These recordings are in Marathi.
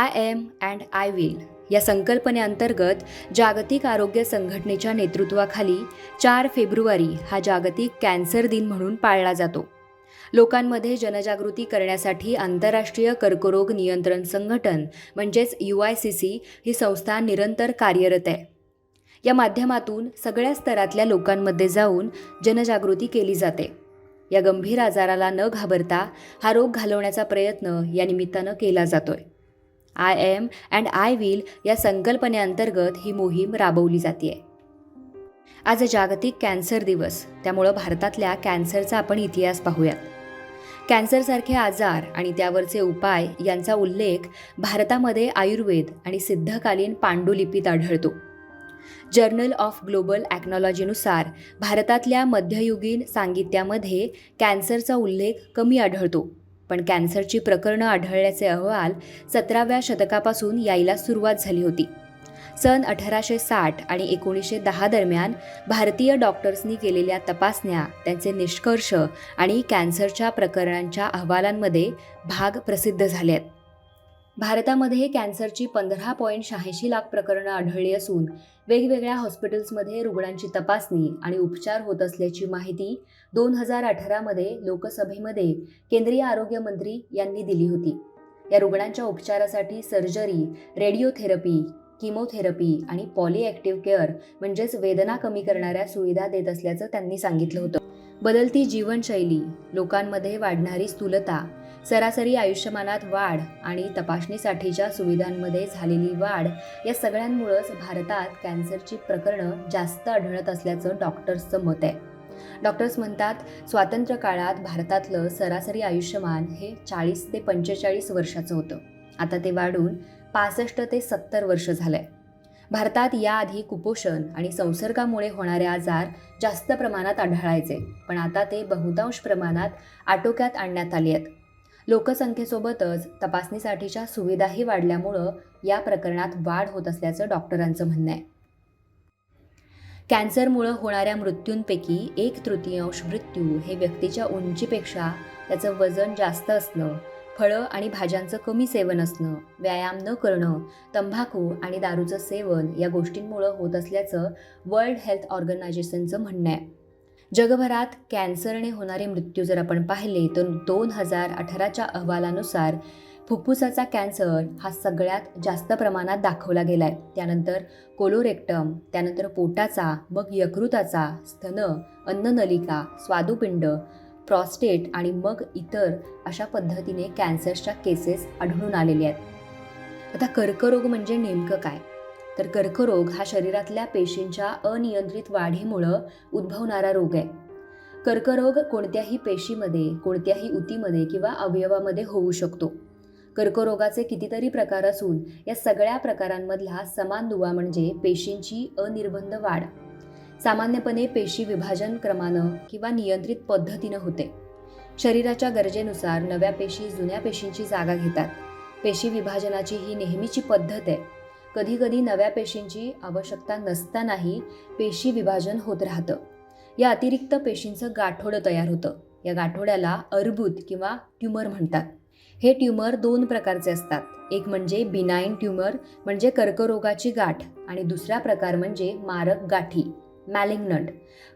I am and I will या संकल्पनेअंतर्गत जागतिक आरोग्य संघटनेच्या नेतृत्वाखाली 4 फेब्रुवारी हा जागतिक कॅन्सर दिन म्हणून पाळला जातो. लोकांमध्ये जनजागृती करण्यासाठी आंतरराष्ट्रीय कर्करोग नियंत्रण संघटन म्हणजेच UICC ही संस्था निरंतर कार्यरत आहे. या माध्यमातून सगळ्या स्तरातल्या लोकांमध्ये जाऊन जनजागृती केली जाते. या गंभीर आजाराला न घाबरता हा रोग घालवण्याचा प्रयत्न या निमित्तानं केला जातोय. I am and I will या संकल्पनेअंतर्गत ही मोहीम राबवली जाते. आज जागतिक कॅन्सर दिवस, त्यामुळं भारतातल्या कॅन्सरचा आपण इतिहास पाहूयात. कॅन्सरसारखे आजार आणि त्यावरचे उपाय यांचा उल्लेख भारतामध्ये आयुर्वेद आणि सिद्धकालीन पांडुलिपीत आढळतो. जर्नल ऑफ ग्लोबल ॲक्नॉलॉजीनुसार भारतातल्या मध्ययुगीन सांगित्यामध्ये कॅन्सरचा उल्लेख कमी आढळतो, पण कॅन्सरची प्रकरणं आढळल्याचे अहवाल 17व्या शतकापासून यायला सुरुवात झाली होती. सन 1860 आणि 1910 दरम्यान भारतीय डॉक्टर्सनी केलेल्या तपासण्या, त्यांचे निष्कर्ष आणि कॅन्सरच्या प्रकरणांच्या अहवालांमध्ये भाग प्रसिद्ध झाले आहेत. भारतामध्ये कॅन्सरची 15.86 लाख प्रकरणं आढळली असून वेगवेगळ्या हॉस्पिटल्समध्ये रुग्णांची तपासणी आणि उपचार होत असल्याची माहिती 2018मध्ये लोकसभेमध्ये केंद्रीय आरोग्य मंत्री यांनी दिली होती. या रुग्णांच्या उपचारासाठी सर्जरी, रेडिओथेरपी, किमोथेरपी आणि पॉलीॲक्टिव्ह केअर म्हणजेच वेदना कमी करणाऱ्या सुविधा देत असल्याचं त्यांनी सांगितलं होतं. बदलती जीवनशैली, लोकांमध्ये वाढणारी स्थूलता, सरासरी आयुष्यमानात वाढ आणि तपासणीसाठीच्या सुविधांमध्ये झालेली वाढ या सगळ्यांमुळंच भारतात कॅन्सरची प्रकरणं जास्त आढळत असल्याचं डॉक्टर्सचं मत आहे. डॉक्टर्स म्हणतात, स्वातंत्र्य काळात भारतातलं सरासरी आयुष्यमान हे 40 ते 45 वर्षाचं होतं. आता ते वाढून 65 ते 70 वर्ष झालंय. भारतात याआधी कुपोषण आणि संसर्गामुळे होणारे आजार जास्त प्रमाणात आढळायचे, पण आता ते बहुतांश प्रमाणात आटोक्यात आणण्यात आले आहेत. लोकसंख्येसोबतच तपासणीसाठीच्या सुविधाही वाढल्यामुळं या प्रकरणात वाढ होत असल्याचं डॉक्टरांचं म्हणणं आहे. कॅन्सरमुळं होणाऱ्या मृत्यूंपैकी 1/3 मृत्यू हे व्यक्तीच्या उंचीपेक्षा त्याचं वजन जास्त असणं, फळं आणि भाज्यांचं कमी सेवन असणं, व्यायाम न करणं, तंबाखू आणि दारूचं सेवन या गोष्टींमुळं होत असल्याचं वर्ल्ड हेल्थ ऑर्गनायझेशनचं म्हणणं आहे. जगभरात कॅन्सरने होणारे मृत्यू जर आपण पाहिले तर 2018च्या अहवालानुसार फुफ्फुसाचा कॅन्सर हा सगळ्यात जास्त प्रमाणात दाखवला गेला आहे. त्यानंतर कोलोरेक्टम, त्यानंतर पोटाचा, मग यकृताचा, स्तन, अन्ननलिका, स्वादुपिंड, प्रॉस्टेट आणि मग इतर अशा पद्धतीने कॅन्सरच्या केसेस आढळून आलेल्या आहेत. आता कर्करोग म्हणजे नेमकं काय? तर कर्करोग हा शरीरातल्या पेशींच्या अनियंत्रित वाढीमुळं उद्भवणारा रोग आहे. कर्करोग कोणत्याही पेशीमध्ये, कोणत्याही उतीमध्ये किंवा अवयवामध्ये होऊ शकतो. कर्करोगाचे कितीतरी प्रकार असून या सगळ्या प्रकारांमधला समान दुवा म्हणजे पेशींची अनिर्बंध वाढ. सामान्यपणे पेशी विभाजन क्रमानं किंवा नियंत्रित पद्धतीनं होते. शरीराच्या गरजेनुसार नव्या पेशी जुन्या पेशींची जागा घेतात. पेशी विभाजनाची ही नेहमीची पद्धत आहे. कधीकधी नव्या पेशींची आवश्यकता नसतानाही पेशी विभाजन होत राहतं. या अतिरिक्त पेशींचं गाठोडं तयार होतं. या गाठोड्याला अर्बुद किंवा ट्यूमर म्हणतात. हे ट्यूमर 2 प्रकारचे असतात. एक म्हणजे बिनाईन ट्यूमर म्हणजे कर्करोगाची गाठ आणि दुसरा प्रकार म्हणजे मारक गाठी मॅलिग्नंट.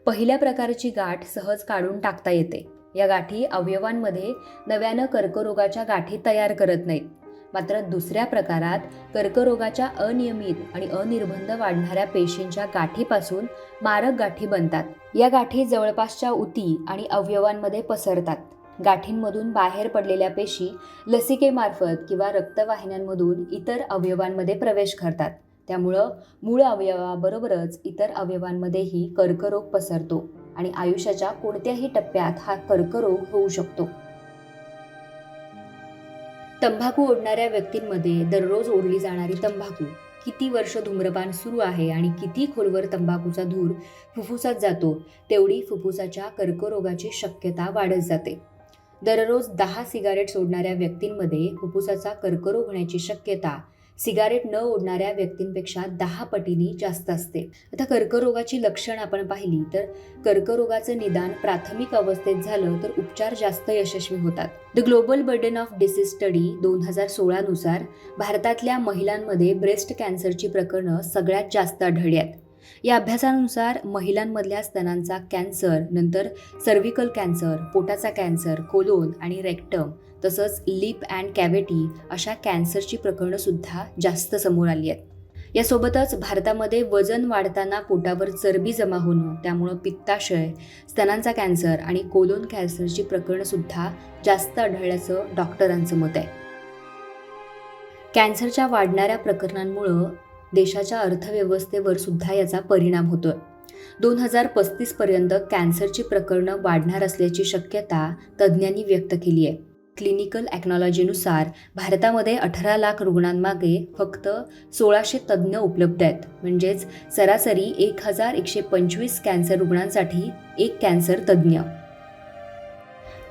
पहिल्या प्रकारची गाठ सहज काढून टाकता येते. या गाठी अवयवांमध्ये नव्यानं कर्करोगाच्या गाठी तयार करत नाहीत. मात्र दुसऱ्या प्रकारात कर्करोगाच्या अनियमित आणि अनिर्बंध वाढणाऱ्या पेशींच्या गाठीपासून मारक गाठी बनतात. या गाठी जवळपासच्या उती आणि अवयवांमध्ये पसरतात. गाठींमधून बाहेर पडलेल्या पेशी लसिकेमार्फत किंवा रक्तवाहिन्यांमधून इतर अवयवांमध्ये प्रवेश करतात. त्यामुळं मूळ अवयवाबरोबरच इतर अवयवांमध्येही कर्करोग पसरतो आणि आयुष्याच्या कोणत्याही टप्प्यात हा कर्करोग होऊ शकतो. तंबाखू ओढणाऱ्या व्यक्तींमध्ये दररोज ओढली जाणारी तंबाखू, किती वर्ष धूम्रपान सुरू आहे आणि किती खोलवर तंबाखूचा धूर फुफ्फुसात जातो, तेवढी फुफ्फुसाच्या कर्करोगाची शक्यता वाढत जाते. दररोज 10 सिगारेट सोडणाऱ्या व्यक्तींमध्ये फुफ्फुसाचा कर्करोग होण्याची शक्यता सिगारेट न ओढणाऱ्या व्यक्तींपेक्षा 10 पटींनी जास्त असते. आता कर्करोगाची लक्षणं आपण पाहिली तर कर्करोगाचं निदान प्राथमिक अवस्थेत झालं तर उपचार जास्त यशस्वी होतात. The global burden of disease study 2016 नुसार भारतातल्या महिलांमध्ये ब्रेस्ट कॅन्सरची प्रकरणं सगळ्यात जास्त आढळली आहेत. या अभ्यासानुसार महिलांमधल्या स्तनांचा कॅन्सर, नंतर सर्व्हिकल कॅन्सर, पोटाचा कॅन्सर, कोलोन आणि रेक्टम तसंच लिप अँड कॅव्हिटी अशा कॅन्सरची प्रकरणं सुद्धा जास्त समोर आली आहेत. यासोबतच भारतामध्ये वजन वाढताना पोटावर चरबी जमा होणं, त्यामुळं पित्ताशय, स्तनांचा कॅन्सर आणि कोलोन कॅन्सरची प्रकरणं सुद्धा जास्त आढळल्याचं डॉक्टरांचं मत आहे. कॅन्सरच्या वाढणाऱ्या प्रकरणांमुळं देशाच्या अर्थव्यवस्थेवर सुद्धा याचा परिणाम होतोय. 2035 पर्यंत कॅन्सरची प्रकरणं वाढणार असल्याची शक्यता तज्ज्ञांनी व्यक्त केली आहे. क्लिनिकल ॲक्नॉलॉजीनुसार भारतामध्ये 18 लाख रुग्णांमागे फक्त 1600 तज्ज्ञ उपलब्ध आहेत. म्हणजेच सरासरी 1125 कॅन्सर रुग्णांसाठी एक कॅन्सर तज्ज्ञ.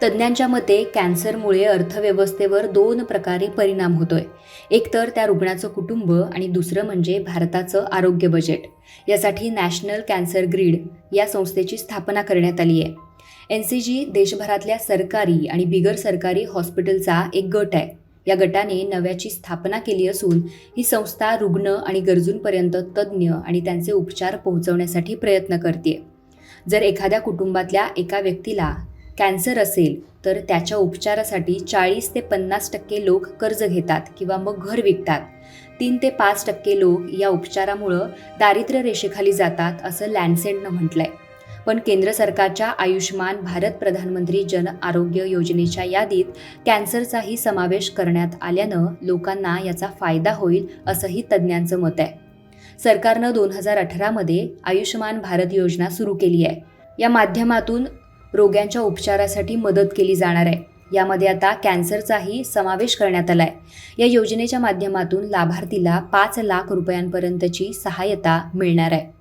तज्ज्ञांच्या मते कॅन्सरमुळे अर्थव्यवस्थेवर 2 प्रकारे परिणाम होतोय. एक तर त्या रुग्णाचं कुटुंब आणि दुसरं म्हणजे भारताचं आरोग्य बजेट. यासाठी नॅशनल कॅन्सर ग्रीड या संस्थेची स्थापना करण्यात आली आहे. NCG देशभरातल्या सरकारी आणि बिगर सरकारी हॉस्पिटलचा एक गट आहे. या गटाने नव्याची स्थापना केली असून ही संस्था रुग्ण आणि गरजूंपर्यंत तज्ज्ञ आणि त्यांचे उपचार पोहोचवण्यासाठी प्रयत्न करते. जर एखाद्या कुटुंबातल्या एका व्यक्तीला कॅन्सर असेल तर त्याच्या उपचारासाठी 40 ते 50% लोक कर्ज घेतात किंवा मग घर विकतात. 3 ते 5% लोक या उपचारामुळं दारिद्र्य रेषेखाली जातात असं लॅन्सेटनं म्हटलंय. पण केंद्र सरकारच्या आयुष्मान भारत प्रधानमंत्री जन आरोग्य योजनेच्या यादीत कॅन्सरचाही समावेश करण्यात आल्यानं लोकांना याचा फायदा होईल असंही तज्ज्ञांचं मत आहे. सरकारनं 2018 आयुष्मान भारत योजना सुरू केली आहे. या माध्यमातून रोग्यांच्या उपचारासाठी मदत केली जाणार आहे. यामध्ये आता कॅन्सरचाही समावेश करण्यात आला आहे. या योजनेच्या माध्यमातून लाभार्थीला 5 लाख रुपयांपर्यंतची सहाय्यता मिळणार आहे.